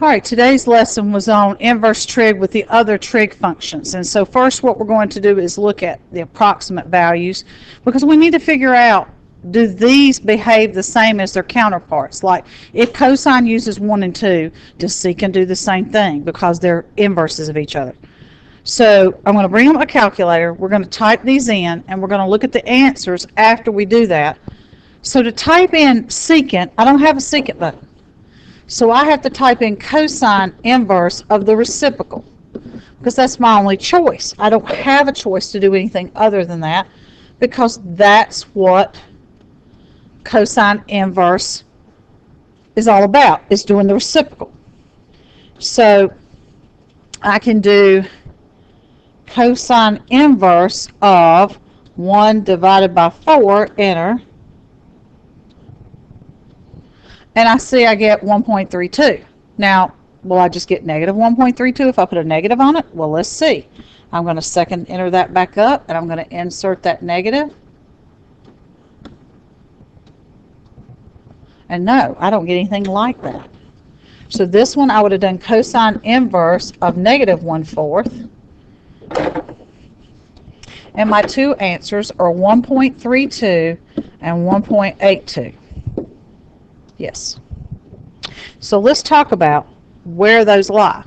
All right, today's lesson was on inverse trig with the other trig functions. And so first what we're going to do is look at the approximate values, because we need to figure out, do these behave the same as their counterparts? Like if cosine uses 1 and 2, does secant do the same thing because they're inverses of each other? So I'm going to bring up a calculator, we're going to type these in, and we're going to look at the answers after we do that. So to type in secant, I don't have a secant button. So I have to type in cosine inverse of the reciprocal, because that's my only choice. I don't have a choice to do anything other than that, because that's what cosine inverse is all about, is doing the reciprocal. So I can do cosine inverse of 1 divided by 4, enter. And I see I get 1.32. Now, will I just get negative 1.32 if I put a negative on it? Well, let's see. I'm going to second enter that back up, and I'm going to insert that negative. And no, I don't get anything like that. So this one I would have done cosine inverse of negative 1/4. And my two answers are 1.32 and 1.82. Yes. So let's talk about where those lie.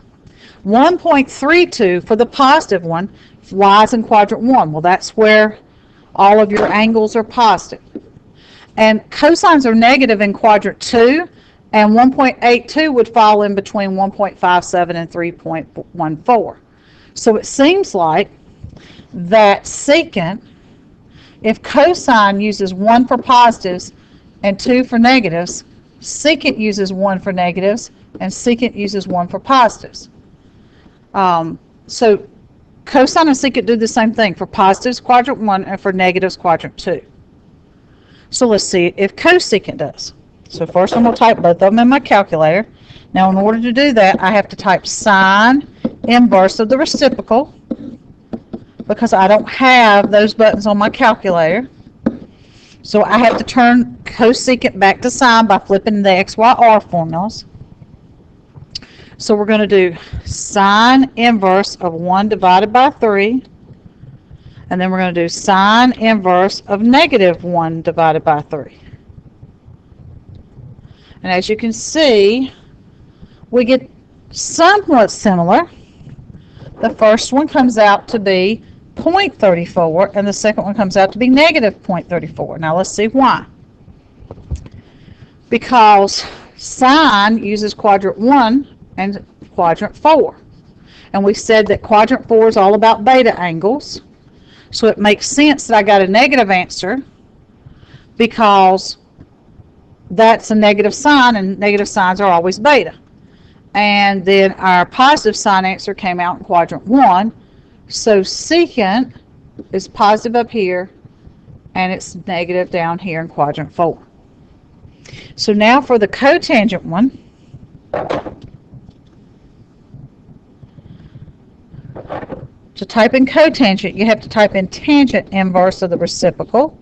1.32 for the positive one lies in quadrant 1. Well, that's where all of your angles are positive. And cosines are negative in quadrant 2, and 1.82 would fall in between 1.57 and 3.14. So it seems like that secant, if cosine uses 1 for positives and 2 for negatives, secant uses 1 for negatives, and secant uses 1 for positives. So cosine and secant do the same thing for positives, quadrant 1, and for negatives, quadrant 2. So let's see if cosecant does. So first I'm going to type both of them in my calculator. Now in order to do that, I have to type sine inverse of the reciprocal, because I don't have those buttons on my calculator. So I have to turn cosecant back to sine by flipping the x, y, r formulas. So we're going to do sine inverse of 1 divided by 3. And then we're going to do sine inverse of negative 1 divided by 3. And as you can see, we get somewhat similar. The first one comes out to be 0.34, and the second one comes out to be negative 0.34. Now let's see why. Because sine uses quadrant 1 and quadrant 4. And we said that quadrant 4 is all about beta angles. So it makes sense that I got a negative answer, because that's a negative sign, and negative signs are always beta. And then our positive sign answer came out in quadrant 1. So secant is positive up here, and it's negative down here in quadrant 4. So now for the cotangent one, to type in cotangent, you have to type in tangent inverse of the reciprocal.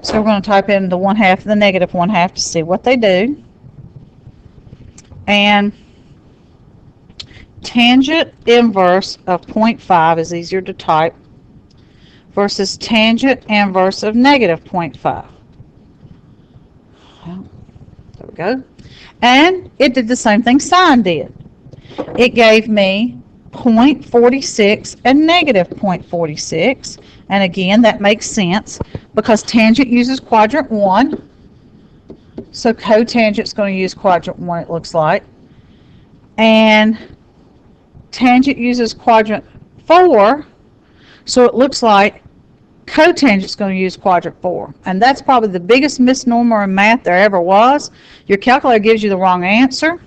So we're going to type in the 1/2 and the negative 1/2 to see what they do. And tangent inverse of 0.5 is easier to type versus tangent inverse of negative 0.5. Well, there we go. And it did the same thing sine did. It gave me 0.46 and negative 0.46. And again, that makes sense because tangent uses quadrant 1. So cotangent is going to use quadrant 1, it looks like. And tangent uses quadrant 4. So it looks like cotangent is going to use quadrant 4. And that's probably the biggest misnomer in math there ever was. Your calculator gives you the wrong answer,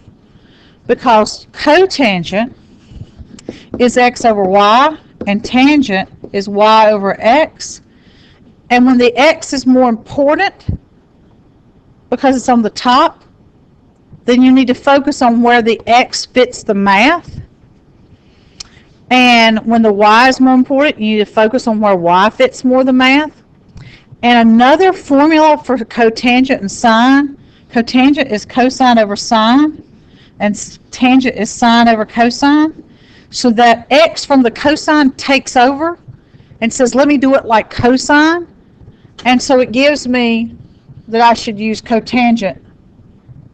because cotangent is x over y, and tangent is y over x. And when the x is more important, because it's on the top, then you need to focus on where the x fits the math. And when the y is more important, you need to focus on where y fits more the math. And another formula for cotangent and sine, cotangent is cosine over sine, and tangent is sine over cosine. So that x from the cosine takes over and says, let me do it like cosine. And so it gives me that I should use cotangent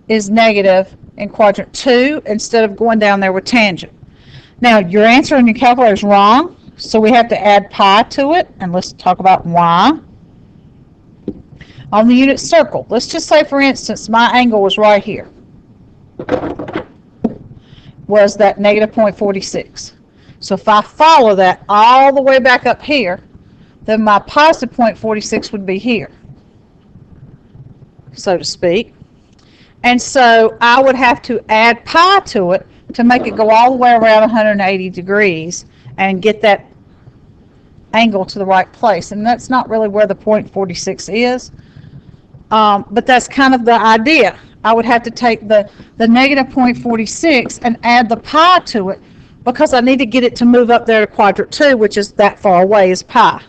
is negative in quadrant 2 instead of going down there with tangent. Now, your answer on your calculator is wrong, so we have to add pi to it, and let's talk about why. On the unit circle, let's just say, for instance, my angle was right here, was that negative 0.46. So if I follow that all the way back up here, then my positive 0.46 would be here, so to speak. And so I would have to add pi to it to make it go all the way around 180 degrees and get that angle to the right place. And that's not really where the 0.46 is, but that's kind of the idea. I would have to take the negative 0.46 and add the pi to it because I need to get it to move up there to quadrant 2, which is that far away, is pi.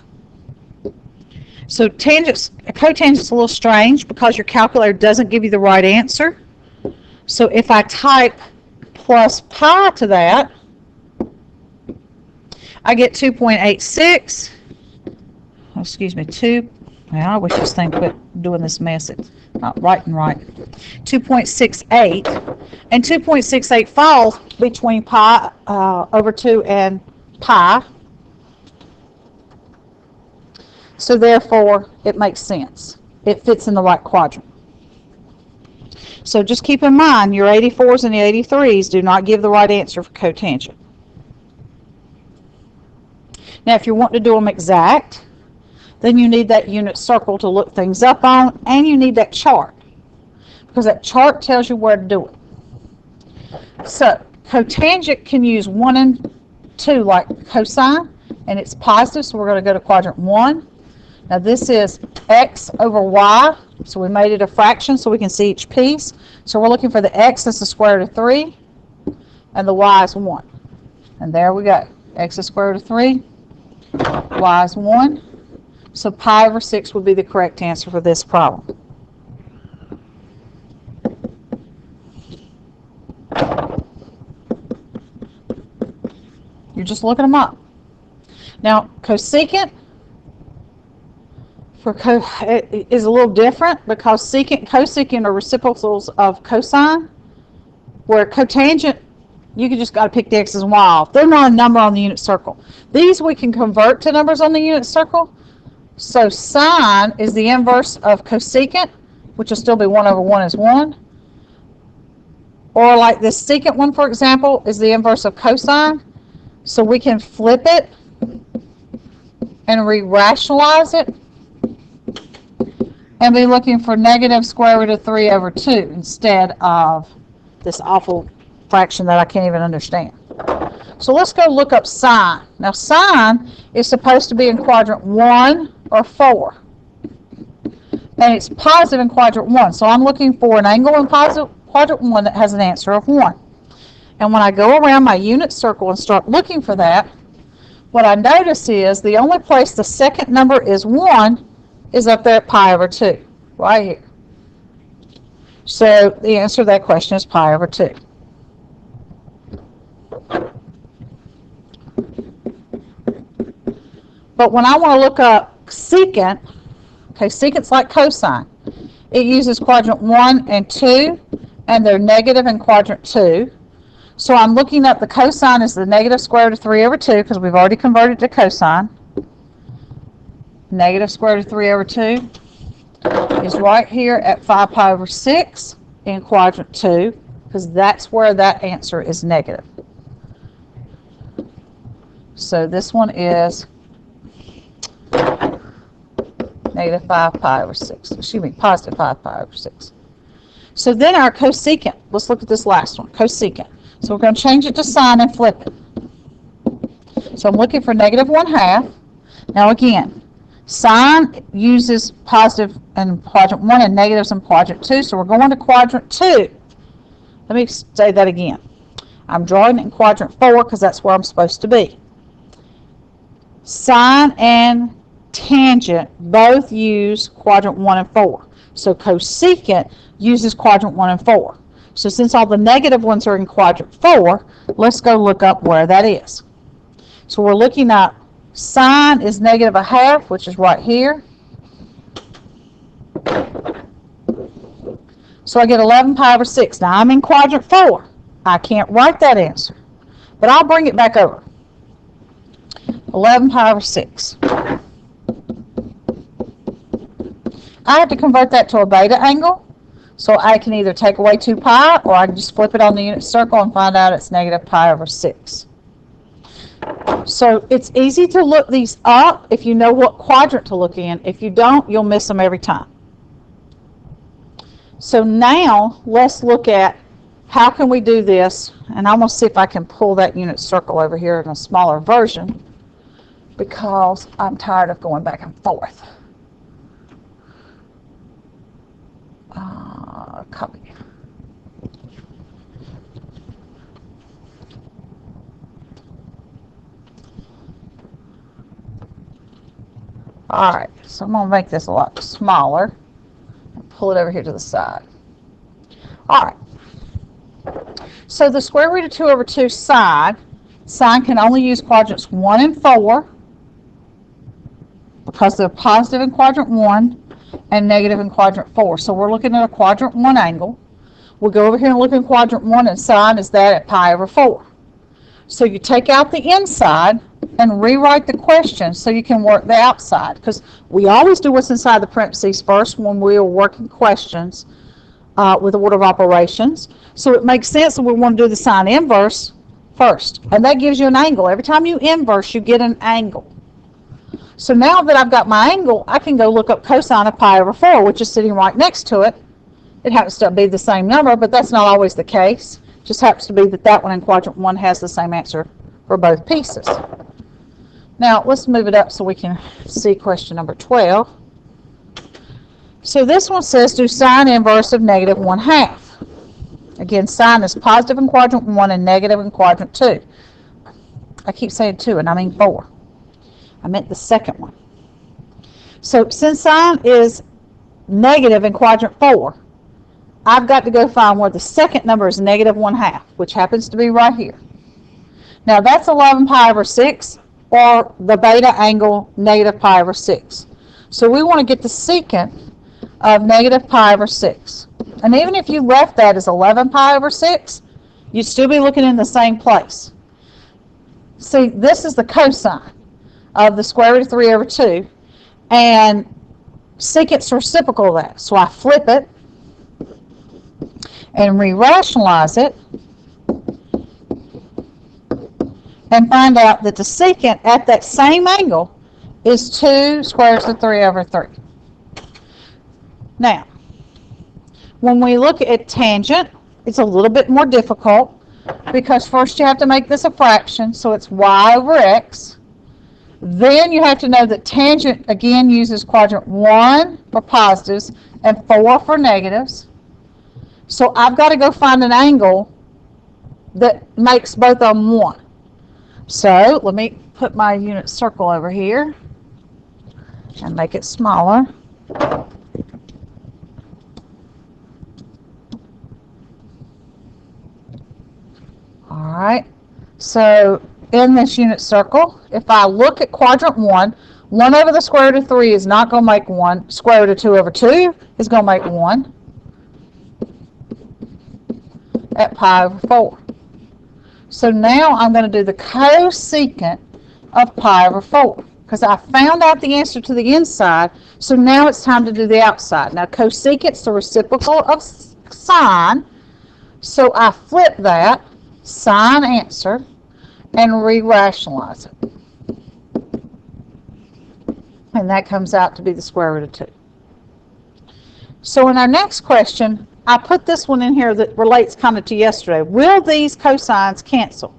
So cotangent's a little strange because your calculator doesn't give you the right answer. So if I type plus pi to that, I get 2.86. Excuse me, I wish this thing quit doing this mess. It's not writing right. 2.68. And 2.68 falls between pi over 2 and pi. So therefore, it makes sense. It fits in the right quadrant. So just keep in mind, your 84s and the 83s do not give the right answer for cotangent. Now, if you want to do them exact, then you need that unit circle to look things up on, and you need that chart, because that chart tells you where to do it. So cotangent can use 1 and 2 like cosine, and it's positive, so we're going to go to quadrant 1. Now this is x over y, so we made it a fraction so we can see each piece. So we're looking for the x is the square root of 3, and the y is 1. And there we go. X is square root of 3, y is 1. So pi over 6 would be the correct answer for this problem. You're just looking them up. Now, cosecant is a little different because secant and cosecant are reciprocals of cosine, where cotangent, you just got to pick the x's and y off. They're not a number on the unit circle. These we can convert to numbers on the unit circle. So sine is the inverse of cosecant, which will still be 1 over 1 is 1. Or like this secant one, for example, is the inverse of cosine. So we can flip it and re-rationalize it and be looking for negative square root of 3 over 2 instead of this awful fraction that I can't even understand. So let's go look up sine. Now sine is supposed to be in quadrant 1 or 4. And it's positive in quadrant 1. So I'm looking for an angle in positive quadrant 1 that has an answer of 1. And when I go around my unit circle and start looking for that, what I notice is the only place the second number is 1 is up there at pi over 2, right here. So the answer to that question is pi over 2. But when I want to look up secant, okay, secant's like cosine. It uses quadrant 1 and 2, and they're negative in quadrant 2. So I'm looking up the cosine is the negative square root of 3 over 2, because we've already converted to cosine. Negative square root of 3 over 2 is right here at 5 pi over 6 in quadrant 2, because that's where that answer is negative. So this one is negative 5 pi over 6. Excuse me, positive 5 pi over 6. So then our cosecant, let's look at this last one, cosecant. So we're going to change it to sine and flip it. So I'm looking for negative 1/2. Now again, sine uses positive in quadrant 1 and negatives in quadrant 2. So we're going to quadrant 2. Let me say that again. I'm drawing it in quadrant 4 because that's where I'm supposed to be. Sine and tangent both use quadrant 1 and 4. So cosecant uses quadrant 1 and 4. So since all the negative ones are in quadrant 4, let's go look up where that is. So we're looking at sine is negative a half, which is right here. So I get 11 pi over 6. Now I'm in quadrant 4. I can't write that answer, but I'll bring it back over. 11 pi over 6. I have to convert that to a beta angle, so I can either take away 2 pi, or I can just flip it on the unit circle and find out it's negative pi over 6. So it's easy to look these up if you know what quadrant to look in. If you don't, you'll miss them every time. So now let's look at how can we do this, and I'm going to see if I can pull that unit circle over here in a smaller version because I'm tired of going back and forth. Copy. All right, so I'm going to make this a lot smaller and pull it over here to the side. All right, so the square root of 2 over 2 sine can only use quadrants 1 and 4 because they're positive in quadrant 1 and negative in quadrant 4. So we're looking at a quadrant 1 angle. We'll go over here and look in quadrant 1, and sine is that at pi over 4. So you take out the inside and rewrite the question so you can work the outside, because we always do what's inside the parentheses first when we are working questions with the order of operations. So it makes sense that we want to do the sine inverse first, and that gives you an angle. Every time you inverse, you get an angle. So now that I've got my angle, I can go look up cosine of pi over 4, which is sitting right next to it. It happens to be the same number, but that's not always the case. It just happens to be that that one in quadrant 1 has the same answer for both pieces. Now, let's move it up so we can see question number 12. So this one says do sine inverse of negative 1/2. Again, sine is positive in quadrant 1 and negative in quadrant 2. I keep saying 2, and I mean 4. I meant the second one. So since sine is negative in quadrant 4, I've got to go find where the second number is negative 1/2, which happens to be right here. Now that's 11 pi over 6, or the beta angle negative pi over 6. So we want to get the secant of negative pi over 6. And even if you left that as 11 pi over 6, you'd still be looking in the same place. See, this is the cosine of the square root of 3 over 2, and secant's reciprocal of that. So I flip it and re-rationalize it and find out that the secant at that same angle is 2 square root of 3 over 3. Now, when we look at tangent, it's a little bit more difficult because first you have to make this a fraction, so it's y over x. Then you have to know that tangent again uses quadrant 1 for positives and 4 for negatives. So I've got to go find an angle that makes both of them 1. So let me put my unit circle over here and make it smaller. All right, so in this unit circle, if I look at quadrant 1, 1 over the square root of 3 is not going to make 1. Square root of 2 over 2 is going to make 1 at pi over 4. So now I'm going to do the cosecant of pi over 4 because I found out the answer to the inside, so now it's time to do the outside. Now cosecant's the reciprocal of sine, so I flip that, sine answer, and re-rationalize it. And that comes out to be the square root of 2. So in our next question, I put this one in here that relates kind of to yesterday. Will these cosines cancel?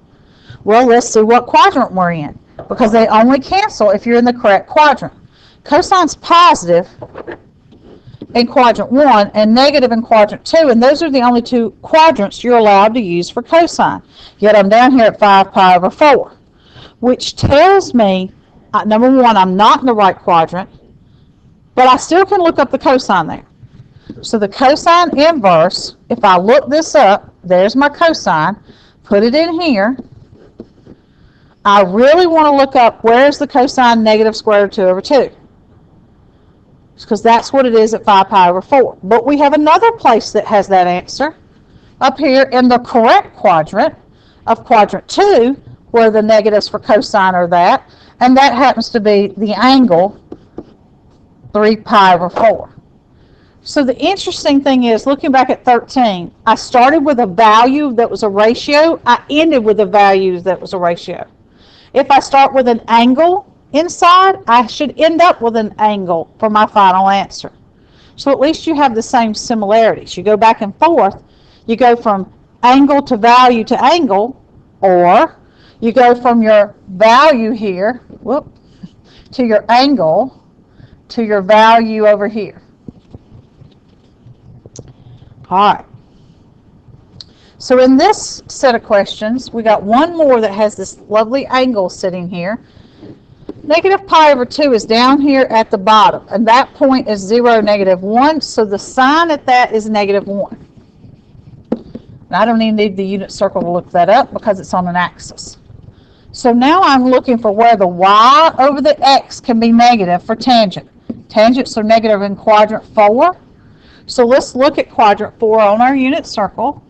Well, let's see what quadrant we're in, because they only cancel if you're in the correct quadrant. Cosine's positive in quadrant 1 and negative in quadrant 2, and those are the only 2 quadrants you're allowed to use for cosine. Yet I'm down here at 5 pi over 4, which tells me number one, I'm not in the right quadrant, but I still can look up the cosine there. So the cosine inverse, if I look this up, there's my cosine, put it in here. I really want to look up where's the cosine negative square root of 2 over 2. Because that's what it is at 5 pi over 4. But we have another place that has that answer up here in the correct quadrant of quadrant 2, where the negatives for cosine are that, and that happens to be the angle 3 pi over 4. So the interesting thing is, looking back at 13, I started with a value that was a ratio. I ended with a value that was a ratio. If I start with an angle inside, I should end up with an angle for my final answer. So at least you have the same similarities. You go back and forth. You go from angle to value to angle, or you go from your value here, to your angle, to your value over here. All right. So in this set of questions, we got one more that has this lovely angle sitting here. Negative pi over 2 is down here at the bottom, and that point is 0, negative 1, so the sign at that is negative 1. And I don't even need the unit circle to look that up because it's on an axis. So now I'm looking for where the y over the x can be negative for tangent. Tangents are negative in quadrant 4. So let's look at quadrant 4 on our unit circle.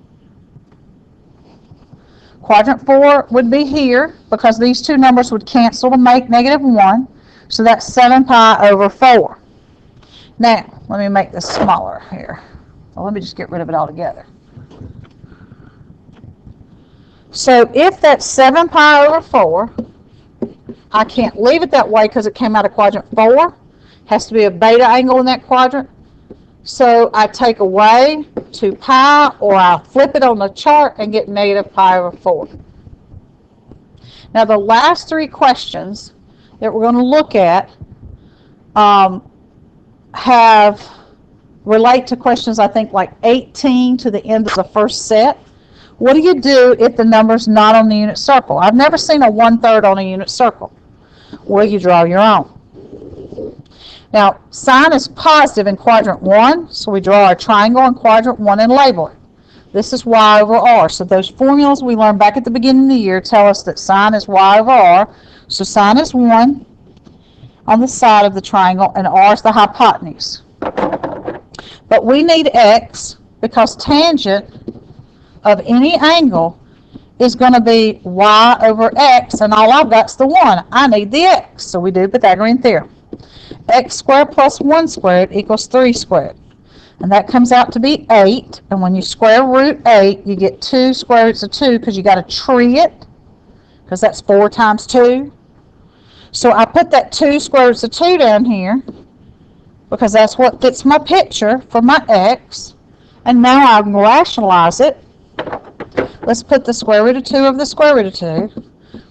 Quadrant 4 would be here because these two numbers would cancel to make negative 1. So that's 7 pi over 4. Now, let me make this smaller here. Well, let me just get rid of it altogether. So if that's 7 pi over 4, I can't leave it that way because it came out of quadrant 4. Has to be a beta angle in that quadrant. So I take away 2 pi, or I'll flip it on the chart and get negative pi over 4. Now the last three questions that we're going to look at relate to questions, I think, like 18 to the end of the first set. What do you do if the number's not on the unit circle? I've never seen a 1/3 on a unit circle. Well, you draw your own. Now, sine is positive in quadrant 1, so we draw our triangle in quadrant 1 and label it. This is y over r. So those formulas we learned back at the beginning of the year tell us that sine is y over r. So sine is 1 on the side of the triangle, and r is the hypotenuse. But we need x because tangent of any angle is going to be y over x, and all I've got is the 1. I need the x, so we do Pythagorean theorem. X squared plus 1 squared equals 3 squared. And that comes out to be 8. And when you square root 8, you get 2 square roots of 2 because you got to tree it, because that's 4 times 2. So I put that 2 square roots of 2 down here because that's what fits my picture for my x. And now I can rationalize it. Let's put the square root of 2 over the square root of 2,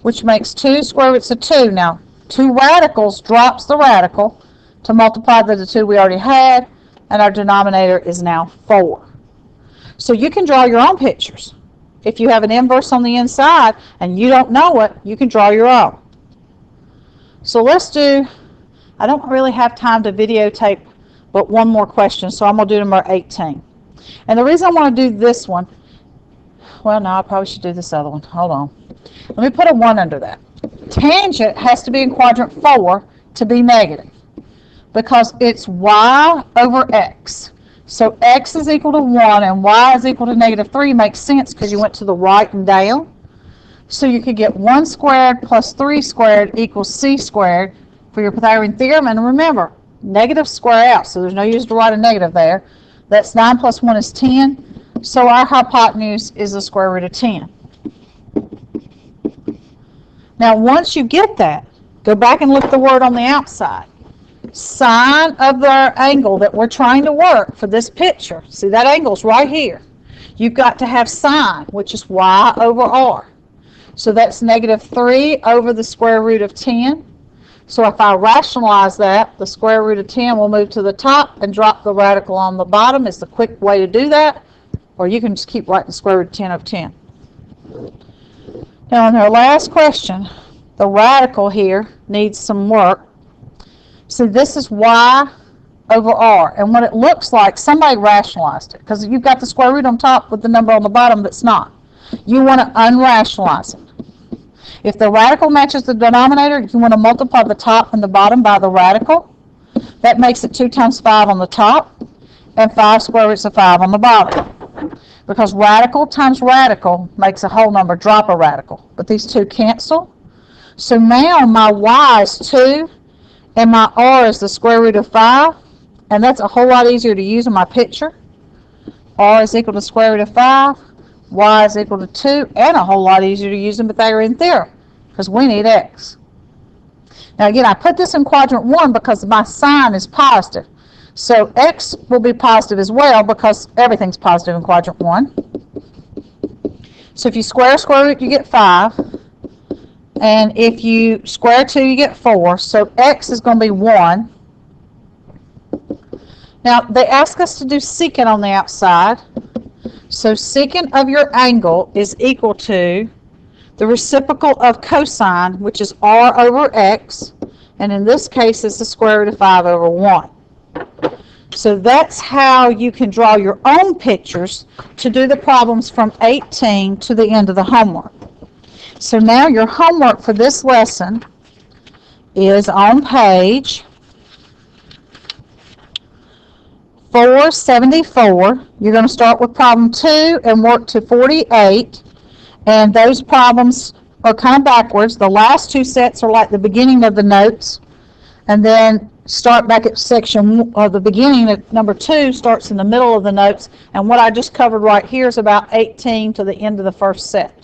which makes 2 square roots of 2. Now, 2 radicals drops the radical to multiply the 2 we already had, and our denominator is now 4. So you can draw your own pictures. If you have an inverse on the inside and you don't know it, you can draw your own. So let's do, I don't really have time to videotape but one more question, so I'm going to do number 18. And the reason I want to do this one, well, no, I probably should do this other one. Hold on. Let me put a 1 under that. Tangent has to be in quadrant 4 to be negative because it's y over x. So x is equal to 1 and y is equal to negative 3 makes sense because you went to the right and down. So you could get 1 squared plus 3 squared equals c squared for your Pythagorean theorem. And remember, negatives square out, so there's no use to write a negative there. That's 9 plus 1 is 10. So our hypotenuse is the square root of 10. Now, once you get that, go back and look at the word on the outside. Sine of the angle that we're trying to work for this picture. See, that angle's right here. You've got to have sine, which is y over r. So that's negative 3 over the square root of 10. So if I rationalize that, the square root of 10 will move to the top and drop the radical on the bottom. It's the quick way to do that. Or you can just keep writing the square root of 10 over 10. Now in our last question, the radical here needs some work. So this is y over r. And what it looks like, somebody rationalized it, because you've got the square root on top with the number on the bottom that's not. You want to unrationalize it. If the radical matches the denominator, you want to multiply the top and the bottom by the radical. That makes it 2 times 5 on the top and 5 square roots of 5 on the bottom. Because radical times radical makes a whole number drop a radical. But these two cancel. So now my y is 2 and my r is the square root of 5. And that's a whole lot easier to use in my picture. R is equal to square root of 5. Y is equal to 2. And a whole lot easier to use in Pythagorean theorem, because we need x. Now again, I put this in quadrant 1 because my sign is positive. So x will be positive as well because everything's positive in quadrant 1. So if you square square root, you get 5. And if you square 2, you get 4. So x is going to be 1. Now, they ask us to do secant on the outside. So secant of your angle is equal to the reciprocal of cosine, which is r over x. And in this case, it's the square root of 5 over 1. So that's how you can draw your own pictures to do the problems from 18 to the end of the homework. So now your homework for this lesson is on page 474. You're going to start with problem 2 and work to 48. And those problems are kind of backwards. The last 2 sets are like the beginning of the notes. And then start back at section, or the beginning at number 2 starts in the middle of the notes. And what I just covered right here is about 18 to the end of the first set.